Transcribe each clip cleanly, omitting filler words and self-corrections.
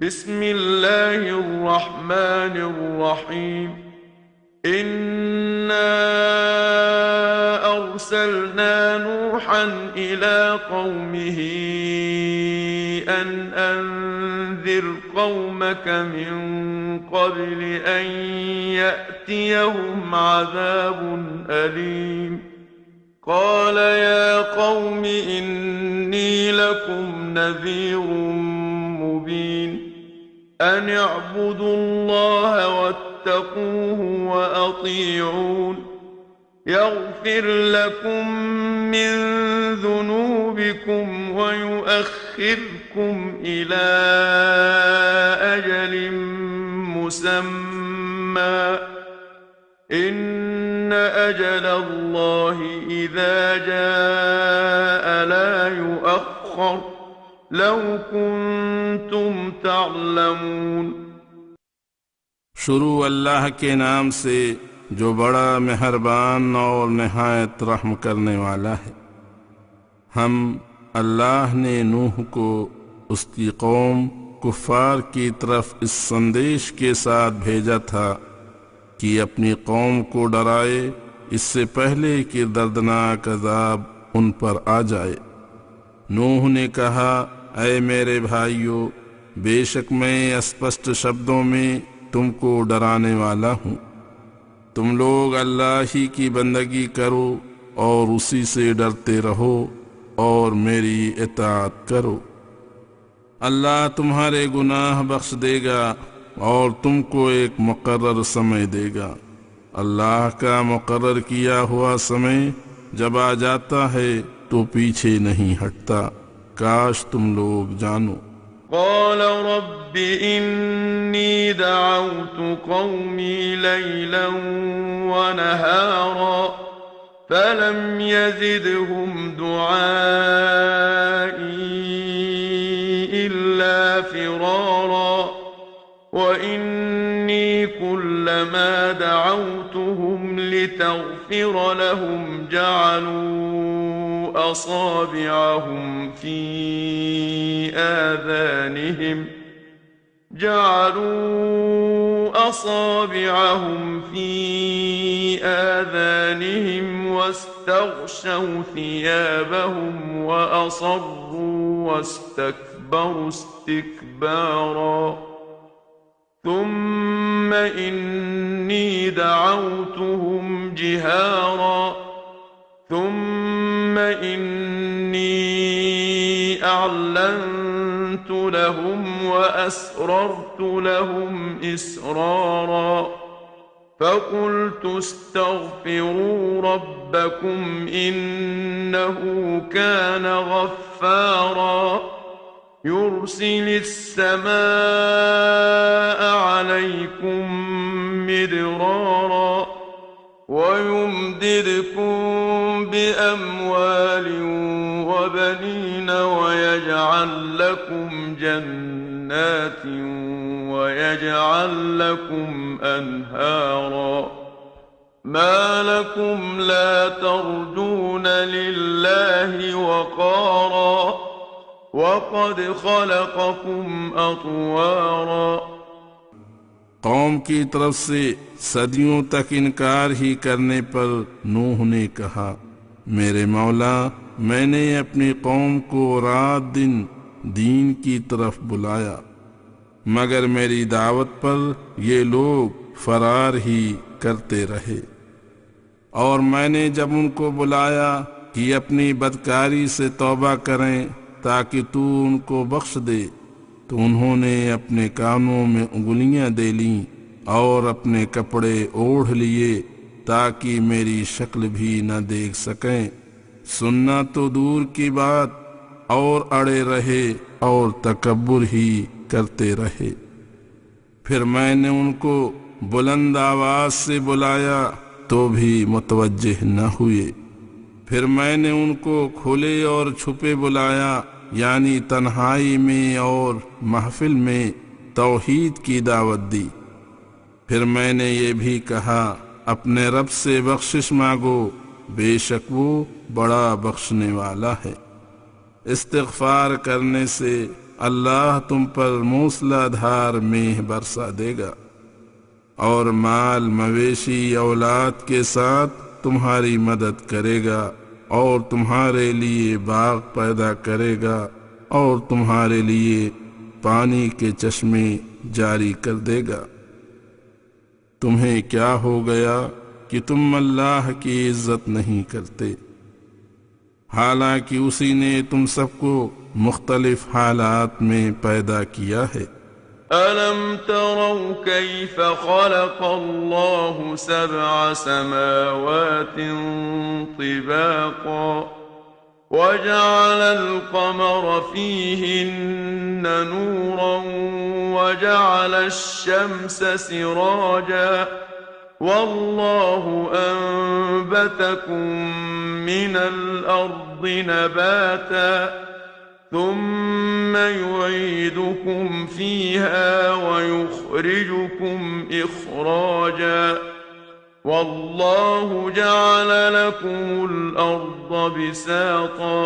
بسم الله الرحمن الرحيم إنا أرسلنا نوحا إلى قومه أن أنذر قومك من قبل أن يأتيهم عذاب أليم قال يا قوم إني لكم نذير مبين أن اعبدوا الله واتقوه وأطيعون يغفر لكم من ذنوبكم ويؤخركم إلى أجل مسمى إن أجل الله إذا جاء لا يؤخر لو كنتم تعلمون۔ شروع اللہ کے نام سے جو بڑا مہربان اور نہایت رحم کرنے والا ہے۔ ہم اللہ نے نوح کو اس کی قوم کفار کی طرف اس سندیش کے ساتھ بھیجا تھا کہ اپنی قوم کو ڈرائے اس سے پہلے کہ دردناک عذاب ان پر آ جائے۔ نوح نے کہا اے میرے بھائیو، بے شک میں اسپشٹ شبدوں میں تم کو ڈرانے والا ہوں۔ تم لوگ اللہ ہی کی بندگی کرو اور اسی سے ڈرتے رہو اور میری اطاعت کرو۔ اللہ تمہارے گناہ بخش دے گا اور تم کو ایک مقرر سمے دے گا۔ اللہ کا مقرر کیا ہوا سمے جب آ جاتا ہے تو پیچھے نہیں ہٹتا، کاش تم لوگ جانو۔ قال رب إني دعوت قومي ليلا ونهارا فلم يزدهم دعائي إلا فرارا وإني كلما دعوتهم لتغفر لهم جعلوا أصابعهم في آذانهم واستغشوا ثيابهم وأصروا واستكبروا استكبارا ثم إني دعوتهم جهارا ثم إني أعلنت لهم وأسررت لهم إسرارا فقلت استغفروا ربكم إنه كان غفارا يرسل السماء عليكم مدرارا ويمددكم بأموال وبنين ويجعل لكم جنات ويجعل لكم أنهارا ما لكم لا ترجون لله وقارا وقد خلقكم أطوارا۔ قوم کی طرف سے صدیوں تک انکار ہی کرنے پر نوح نے کہا میرے مولا، میں نے اپنی قوم کو رات دن دین کی طرف بلایا، مگر میری دعوت پر یہ لوگ فرار ہی کرتے رہے، اور میں نے جب ان کو بلایا کہ اپنی بدکاری سے توبہ کریں تاکہ تو ان کو بخش دے، تو انہوں نے اپنے کانوں میں انگلیاں دے لیں اور اپنے کپڑے اوڑھ لیے تاکہ میری شکل بھی نہ دیکھ سکیں، سننا تو دور کی بات، اور اڑے رہے اور تکبر ہی کرتے رہے۔ پھر میں نے ان کو بلند آواز سے بلایا تو بھی متوجہ نہ ہوئے، پھر میں نے ان کو کھلے اور چھپے بلایا، یعنی تنہائی میں اور محفل میں توحید کی دعوت دی۔ پھر میں نے یہ بھی کہا اپنے رب سے بخشش مانگو، بے شک وہ بڑا بخشنے والا ہے۔ استغفار کرنے سے اللہ تم پر موسلا دھار میہ برسا دے گا، اور مال مویشی اولاد کے ساتھ تمہاری مدد کرے گا، اور تمہارے لیے باغ پیدا کرے گا، اور تمہارے لیے پانی کے چشمے جاری کر دے گا۔ تمہیں کیا ہو گیا کہ تم اللہ کی عزت نہیں کرتے، حالانکہ اسی نے تم سب کو مختلف حالات میں پیدا کیا ہے۔ أَلَمْ تَرَوْا كَيْفَ خَلَقَ اللَّهُ سَبْعَ سَمَاوَاتٍ طِبَاقًا وَجَعَلَ الْقَمَرَ فِيهِنَّ نُورًا وَجَعَلَ الشَّمْسَ سِرَاجًا وَاللَّهُ أَنبَتَكُم مِّنَ الْأَرْضِ نَبَاتًا ثم يعيدكم فيها ويخرجكم إخراجا والله جعل لكم الأرض بساطا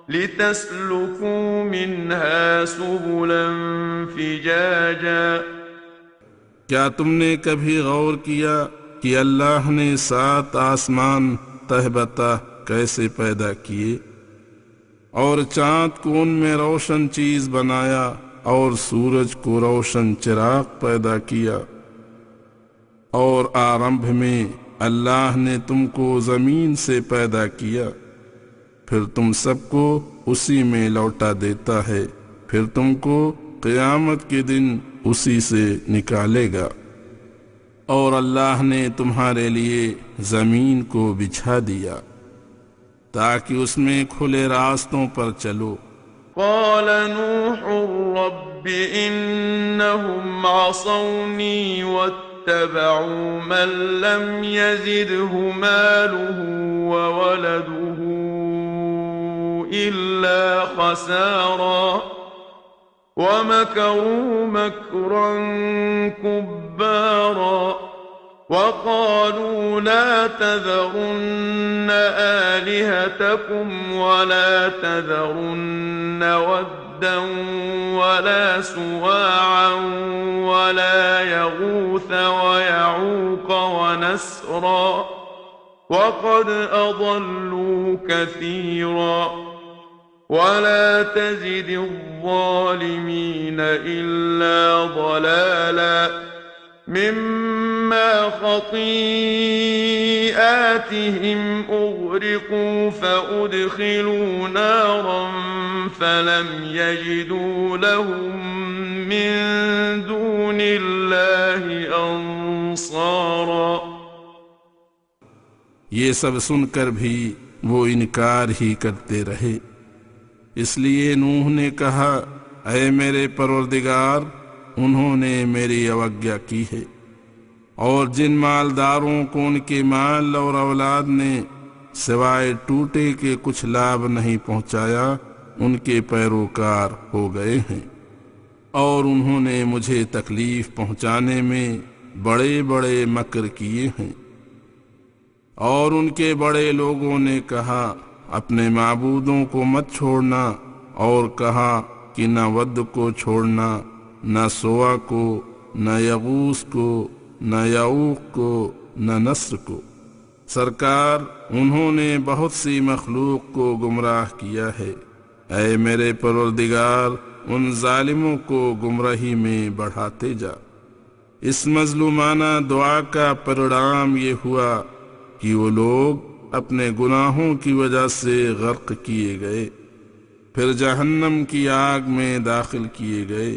لتسلكوا منها سبلا فجاجا۔ کیا تم نے کبھی غور کیا کہ اللہ نے 7 آسمان تہ بتہ کیسے پیدا کیے، اور چاند کو ان میں روشن چیز بنایا، اور سورج کو روشن چراغ پیدا کیا، اور آرمبھ میں اللہ نے تم کو زمین سے پیدا کیا، پھر تم سب کو اسی میں لوٹا دیتا ہے، پھر تم کو قیامت کے دن اسی سے نکالے گا۔ اور اللہ نے تمہارے لیے زمین کو بچھا دیا تاکہ اس میں کھلے راستوں پر چلو۔ قال نوح رب إنهم عصوني واتبعوا من لم يزده ماله وولده إلا خسارا ومكروا مكرا كبارا وقالوا لا تذرن آلهتكم ولا تذرن ودا ولا سواعا ولا يغوث ويعوق ونسرا وقد أضلوا كثيرا ولا تزد الظالمين إلا ضلالا مما خطيئاتهم أغرقوا فأدخلوا نارا فلم يجدوا لهم من دون الله أنصارا۔ یہ سب سن کر بھی وہ انکار ہی کرتے رہے، اس لیے نوح نے کہا، اے میرے پروردگار، انہوں نے میری اوگیا کی ہے، اور جن مالداروں کو ان کے مال اور اولاد نے سوائے ٹوٹے کے کچھ لابھ نہیں پہنچایا، ان کے پیروکار ہو گئے ہیں، اور انہوں نے مجھے تکلیف پہنچانے میں بڑے بڑے مکر کیے ہیں۔ اور ان کے بڑے لوگوں نے کہا، اپنے معبودوں کو مت چھوڑنا، اور کہا کہ نہ ود کو چھوڑنا، نہ سوا کو، نہ یغوث کو، نہ یعوق کو، نہ نصر کو۔ سرکار، انہوں نے بہت سی مخلوق کو گمراہ کیا ہے، اے میرے پروردگار، ان ظالموں کو گمراہی میں بڑھاتے جا۔ اس مظلومانہ دعا کا پریڑام یہ ہوا کہ وہ لوگ اپنے گناہوں کی وجہ سے غرق کیے گئے، پھر جہنم کی آگ میں داخل کیے گئے۔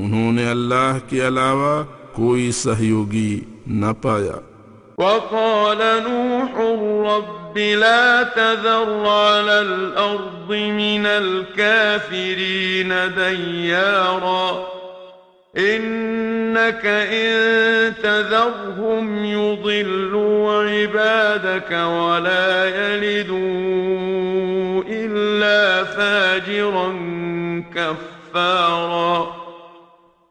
انہوں نے اللہ کے علاوہ کوئی سہیوگی نہ پایا۔ وقال نوح رب لا تذر على الأرض من الكافرين ديارا إنك إن تذرهم يضلوا عبادك ولا يلدوا إلا فاجرا كفارا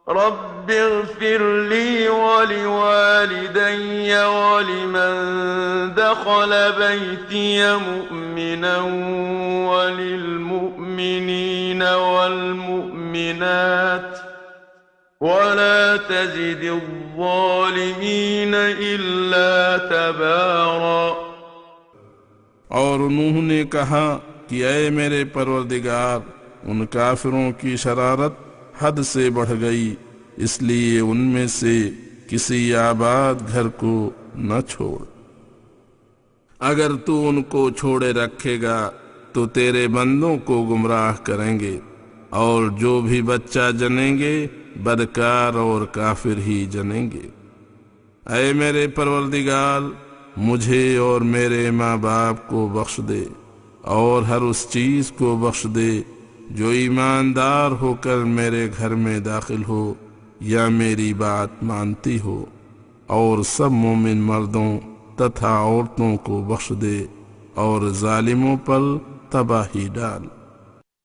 رب رب اغفر لي ولوالدي ولمن دخل بيتي مؤمنا وللمؤمنين والمؤمنات ولا تزد الظالمين إلا تبارا۔ اور نوح نے کہا کہ اے میرے پروردگار، ان کافروں کی شرارت حد سے بڑھ گئی، اس لیے ان میں سے کسی آباد گھر کو نہ چھوڑ۔ اگر تو ان کو چھوڑے رکھے گا تو تیرے بندوں کو گمراہ کریں گے، اور جو بھی بچہ جنیں گے بدکار اور کافر ہی جنیں گے۔ اے میرے پروردگار، مجھے اور میرے ماں باپ کو بخش دے، اور ہر اس چیز کو بخش دے جو ایماندار ہو کر میرے گھر میں داخل ہو یا میری بات مانتی ہو، اور سب مومن مردوں تتھا عورتوں کو بخش دے، اور ظالموں پر تباہی ڈال۔